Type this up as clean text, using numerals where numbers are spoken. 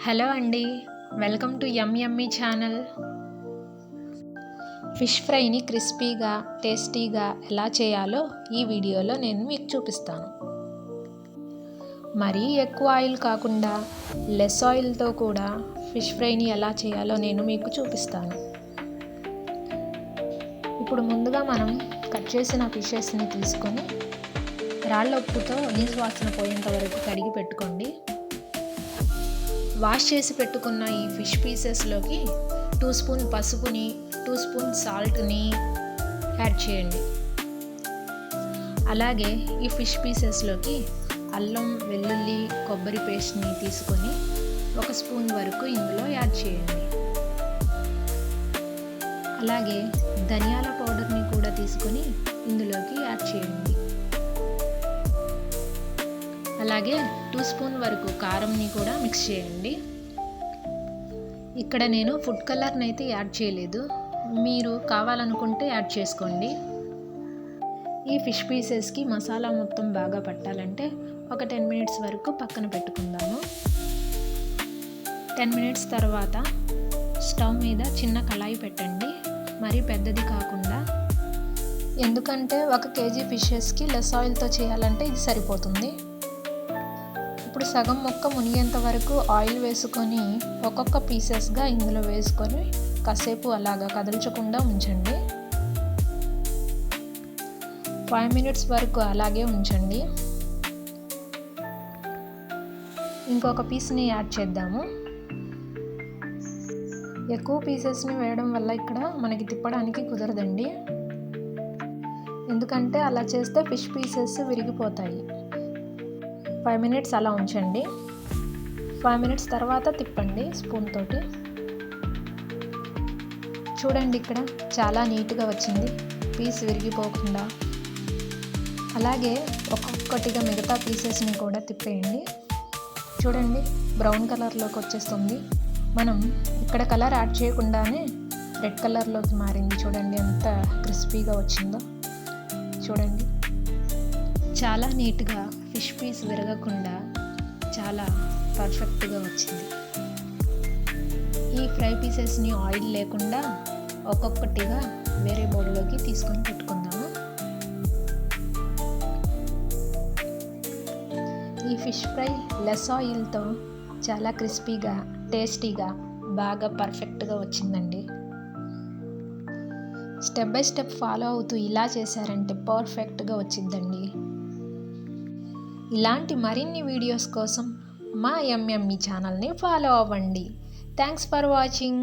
Hello అండి, welcome to yummy channel. Fish ఫ్రైని క్రిస్పీగా టేస్టీగా ఎలా చేయాలో ఈ వీడియోలో నేను మీకు చూపిస్తాను. మరీ ఎక్కువ ఆయిల్ కాకుండా లెస్ ఆయిల్తో కూడా ఫిష్ ఫ్రైని ఎలా చేయాలో నేను మీకు చూపిస్తాను. ఇప్పుడు ముందుగా మనం కట్ చేసిన ఫిషెస్ని తీసుకొని రాళ్ళ ఉప్పుతో నీసు వాసన పోయేంత వరకు కడిగి పెట్టుకోండి. వాష్ చేసి పెట్టుకున్న ఈ ఫిష్ పీసెస్లోకి 2 స్పూన్ పసుపుని 2 స్పూన్ సాల్ట్ని యాడ్ చేయండి. అలాగే ఈ ఫిష్ పీసెస్లోకి అల్లం వెల్లుల్లి కొబ్బరి పేస్ట్ని తీసుకొని 1 స్పూన్ వరకు ఇందులో యాడ్ చేయండి. అలాగే ధనియాల పౌడర్ని కూడా తీసుకొని ఇందులోకి యాడ్ చేయండి. అలాగే 2 స్పూన్ వరకు కారంని కూడా మిక్స్ చేయండి. ఇక్కడ నేను ఫుడ్ కలర్ని అయితే యాడ్ చేయలేదు, మీరు కావాలనుకుంటే యాడ్ చేసుకోండి. ఈ ఫిష్ పీసెస్కి మసాలా మొత్తం బాగా పట్టాలంటే ఒక 10 మినిట్స్ వరకు పక్కన పెట్టుకుందాము. 10 మినిట్స్ తర్వాత స్టవ్ మీద చిన్న కళాయి పెట్టండి, మరీ పెద్దది కాకుండా, ఎందుకంటే 1 కేజీ ఫిషెస్కి లెస్ ఆయిల్తో చేయాలంటే ఇది సరిపోతుంది. ఇప్పుడు సగం ముక్క మునిగేంత వరకు ఆయిల్ వేసుకొని ఒక్కొక్క పీసెస్గా ఇందులో వేసుకొని కాసేపు అలాగా కదల్చకుండా ఉంచండి. 5 మినిట్స్ వరకు అలాగే ఉంచండి. ఇంకొక పీస్ని యాడ్ చేద్దాము. ఎక్కువ పీసెస్ని వేయడం వల్ల ఇక్కడ మనకి తిప్పడానికి కుదరదండి, ఎందుకంటే అలా చేస్తే ఫిష్ పీసెస్ విరిగిపోతాయి. 5 మినిట్స్ అలా ఉంచండి. 5 మినిట్స్ తర్వాత తిప్పండి స్పూన్ తోటి. చూడండి, ఇక్కడ చాలా నీట్గా వచ్చింది, పీస్ విరిగిపోకుండా. అలాగే ఒక్కొక్కటిగా మిగతా పీసెస్ని కూడా తిప్పేయండి. చూడండి, బ్రౌన్ కలర్లోకి వచ్చేస్తుంది. మనం ఇక్కడ కలర్ యాడ్ చేయకుండానే రెడ్ కలర్లోకి మారింది. చూడండి ఎంత క్రిస్పీగా వచ్చిందో. చూడండి, చాలా నీట్గా ఫిష్ పీస్ విరగకుండా చాలా పర్ఫెక్ట్గా వచ్చింది. ఈ ఫ్రై పీసెస్ని ఆయిల్ లేకుండా ఒక్కొక్కటిగా వేరే బౌల్లోకి తీసుకొని పెట్టుకుందాము. ఈ ఫిష్ ఫ్రై లెస్ ఆయిల్తో చాలా క్రిస్పీగా టేస్టీగా బాగా పర్ఫెక్ట్గా వచ్చిందండి. స్టెప్ బై స్టెప్ ఫాలో అవుతూ ఇలా చేశారంటే పర్ఫెక్ట్గా వచ్చిందండి. ఇలాంటి మరిన్ని వీడియోస్ కోసం మా యమ్మీ ఛానల్ని ఫాలో అవ్వండి. Thanks for watching.